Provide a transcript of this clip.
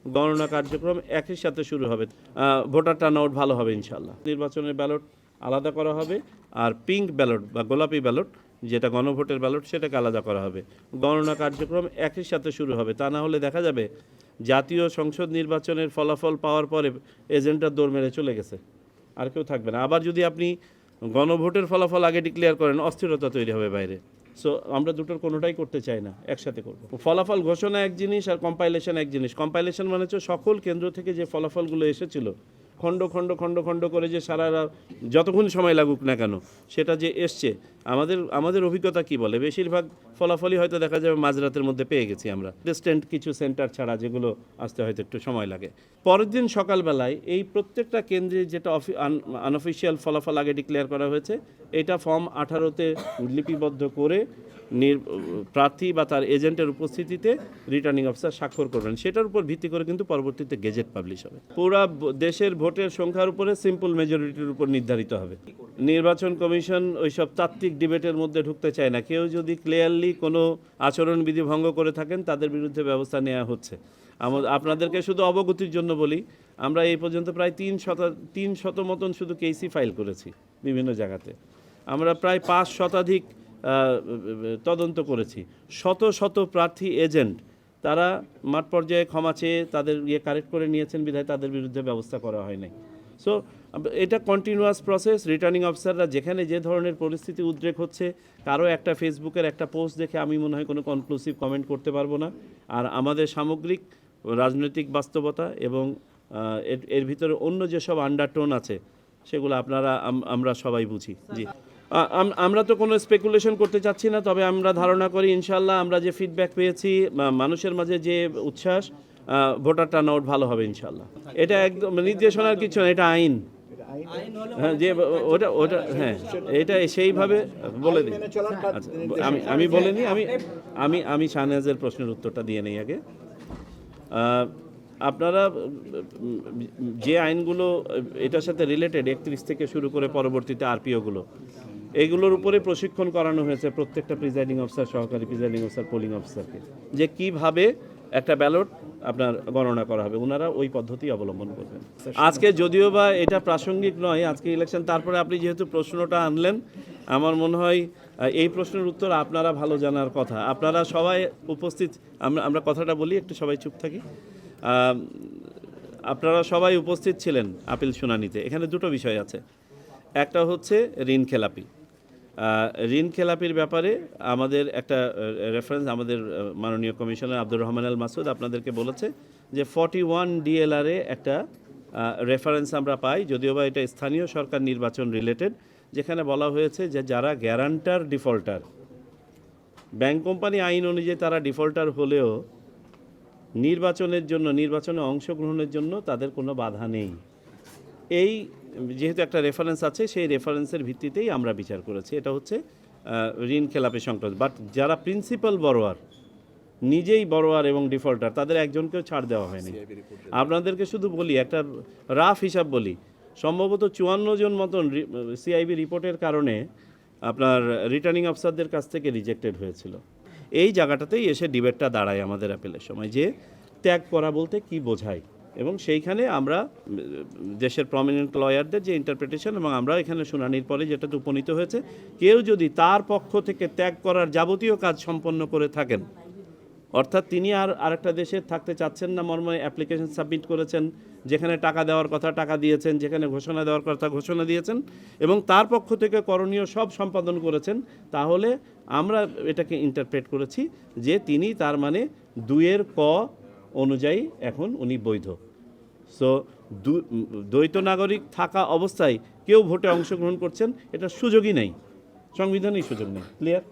গণনা কার্যক্রম একই সাথে শুরু হবে। ভোটার টার্নআউট ভালো হবে ইনশাল্লাহ। নির্বাচনের ব্যালট আলাদা করা হবে, আর পিঙ্ক ব্যালট বা গোলাপি ব্যালট যেটা গণভোটের ব্যালট সেটাকে আলাদা করা হবে। গণনা কার্যক্রম একই সাথে শুরু হবে, তা না হলে দেখা যাবে জাতীয় সংসদ নির্বাচনের ফলাফল পাওয়ার পরে এজেন্টরা দৌড় মেরে চলে গেছে, আর কেউ থাকবে না। আবার যদি আপনি গণভোটের ফলাফল আগে ডিক্লেয়ার করেন, অস্থিরতা তৈরি হবে বাইরে। সো আমরা দুটোর কোনোটাই করতে চাই না, একসাথে করব। ফলাফল ঘোষণা এক জিনিস আর কম্পাইলেশন এক জিনিস। কম্পাইলেশন মানে হচ্ছে সকল কেন্দ্র থেকে যে ফলাফলগুলো এসেছিল খণ্ড খণ্ড খণ্ড খণ্ড করে যে সারা যতক্ষণ সময় লাগুক না কেন সেটা যে এসছে, আমাদের অভিজ্ঞতা কি বলে, বেশিরভাগ ফলাফলই হয়তো দেখা যাবে মাঝরাতের মধ্যে পেয়ে গেছি আমরা, ডিস্টেন্ট কিছু সেন্টার ছাড়া, যেগুলো আসতে হয়তো একটু সময় লাগে। পরের দিন সকালবেলায় এই প্রত্যেকটা কেন্দ্রে যেটা আনঅফিসিয়াল ফলাফল আগে ডিক্লেয়ার করা হয়েছে, এটা ফর্ম 18-তে লিপিবদ্ধ করে প্রার্থী বা তার এজেন্টের উপস্থিতিতে রিটার্নিং অফিসার স্বাক্ষর করবেন। সেটার উপর ভিত্তি করে কিন্তু পরবর্তীতে গেজেট পাবলিশ হবে। পুরা দেশের ভোটের সংখ্যার উপরে সিম্পল মেজরিটির উপর নির্ধারিত হবে। নির্বাচন কমিশন ওইসব তাত্ত্বিক ডিবেটের মধ্যে ঢুকতে চায় না। কেউ যদি ক্লিয়ারলি কোনো আচরণবিধি ভঙ্গ করে থাকেন তাদের বিরুদ্ধে ব্যবস্থা নেওয়া হচ্ছে। আপনাদেরকে শুধু অবগতির জন্য বলি, আমরা এই পর্যন্ত প্রায় 300 মতন শুধু কেসি ফাইল করেছি বিভিন্ন জায়গাতে। আমরা প্রায় 5 শতাধিক তদন্ত করেছি। শত শত প্রার্থী এজেন্ট তারা মাঠ পর্যায়ে ক্ষমা চেয়ে তাদের কারেক্ট করে নিয়েছেন বিধায় তাদের বিরুদ্ধে ব্যবস্থা করা হয় নাই। সো এটা কন্টিনিউয়াস প্রসেস। রিটার্নিং অফিসাররা যেখানে যে ধরনের পরিস্থিতি উদ্রেক হচ্ছে, কারো একটা ফেসবুকের একটা পোস্ট দেখে আমি মনে হয় কোনো কনক্লুসিভ কমেন্ট করতে পারবো না। আর আমাদের সামগ্রিক রাজনৈতিক বাস্তবতা এবং এর ভিতরে অন্য যেসব আন্ডারটোন আছে সেগুলো আমরা সবাই বুঝি। জি, আমরা তো কোনো স্পেকুলেশন করতে চাচ্ছি না, তবে আমরা ধারণা করি ইনশাল্লাহ আমরা যে ফিডব্যাক পেয়েছি, মানুষের মাঝে যে উচ্ছ্বাস, ভোটার টার্নআউট ভালো হবে ইনশাল্লাহ। এটা একদম নির্দেশনার কিছু না, এটা আইন। হ্যাঁ, যে ওটা হ্যাঁ, এটা সেইভাবে বলে দিই। আচ্ছা, আমি বলে নিই, আমি শাহনেওয়াজের প্রশ্নের উত্তরটা দিয়ে নেই আগে। আপনারা যে আইনগুলো এটার সাথে রিলেটেড 31 থেকে শুরু করে পরবর্তীতে আরপিওগুলো, এইগুলোর উপরে প্রশিক্ষণ করানো হয়েছে প্রত্যেকটা প্রিজাইডিং অফিসার, সহকারী প্রিজাইডিং অফিসার, পোলিং অফিসারকে, যে কিভাবে একটা ব্যালট আপনার গণনা করা হবে। ওনারা ওই পদ্ধতি অবলম্বন করবেন। আজকে যদিও বা এটা প্রাসঙ্গিক নয়, আজকে ইলেকশন, তারপরে আপনি যেহেতু প্রশ্নটা আনলেন, আমার মনে হয় এই প্রশ্নের উত্তর আপনারা ভালো জানার কথা। আপনারা সবাই উপস্থিত, আমরা কথাটা বলি, একটু সবাই চুপ থাকি। আপনারা সবাই উপস্থিত ছিলেন আপিল শুনানিতে। এখানে দুটো বিষয় আছে। একটা হচ্ছে ঋণ খেলাপি। ঋণ খেলাপির ব্যাপারে আমাদের একটা রেফারেন্স, আমাদের মাননীয় কমিশনার আব্দুর রহমান আল মাসুদ আপনাদেরকে বলেছে যে 41 DLR-এ একটা রেফারেন্স আমরা পাই, যদিও বা এটা স্থানীয় সরকার নির্বাচন রিলেটেড, যেখানে বলা হয়েছে যে যারা গ্যারান্টার ডিফল্টার, ব্যাংক কোম্পানি আইন অনুযায়ী তারা ডিফল্টার হলেও নির্বাচনে অংশগ্রহণের জন্য তাদের কোনো বাধা নেই। এই যেহেতু একটা রেফারেন্স আছে, সেই রেফারেন্সের ভিত্তিতেই আমরা বিচার করেছি। এটা হচ্ছে ঋণ খেলাপি সংক্রান্ত। বাট যারা প্রিন্সিপাল বড়োয়ার, নিজেই বড়োয়ার এবং ডিফল্টার, তাদের একজনকেও ছাড় দেওয়া হয়নি। আপনাদেরকে শুধু বলি, একটা রাফ হিসাব বলি, সম্ভবত 54 জন মতন সিআইবি রিপোর্টের কারণে আপনার রিটার্নিং অফিসারদের কাছ থেকে রিজেক্টেড হয়েছিল। এই জায়গাটাতেই এসে ডিবেটটা দাঁড়ায় আমাদের অ্যাপিলের সময়, যে ত্যাগ করা বলতে কি বোঝায়, এবং সেইখানে আমরা দেশের প্রমিনেন্ট লয়ারদের যে ইন্টারপ্রিটেশন, এবং আমরা এখানে শুনানির পরে যেটাতে উপনীত হয়েছে, কেউ যদি তার পক্ষ থেকে ত্যাগ করার যাবতীয় কাজ সম্পন্ন করে থাকেন, অর্থাৎ তিনি আরেকটা দেশে থাকতে চাচ্ছেন না মর্মে অ্যাপ্লিকেশন সাবমিট করেছেন, যেখানে টাকা দেওয়ার কথা টাকা দিয়েছেন, যেখানে ঘোষণা দেওয়ার কথা ঘোষণা দিয়েছেন, এবং তার পক্ষ থেকে করণীয় সব সম্পাদন করেছেন, তাহলে আমরা এটাকে ইন্টারপ্রেট করেছি যে তিনি তার মানে 2-এর ক অনুযায়ী এখন উনি বৈধ। সো দ্বৈত নাগরিক থাকা অবস্থায় কেউ ভোটে অংশগ্রহণ করছেন, এটা সুযোগই নেই, সংবিধানেই সুযোগ নেই। ক্লিয়ার?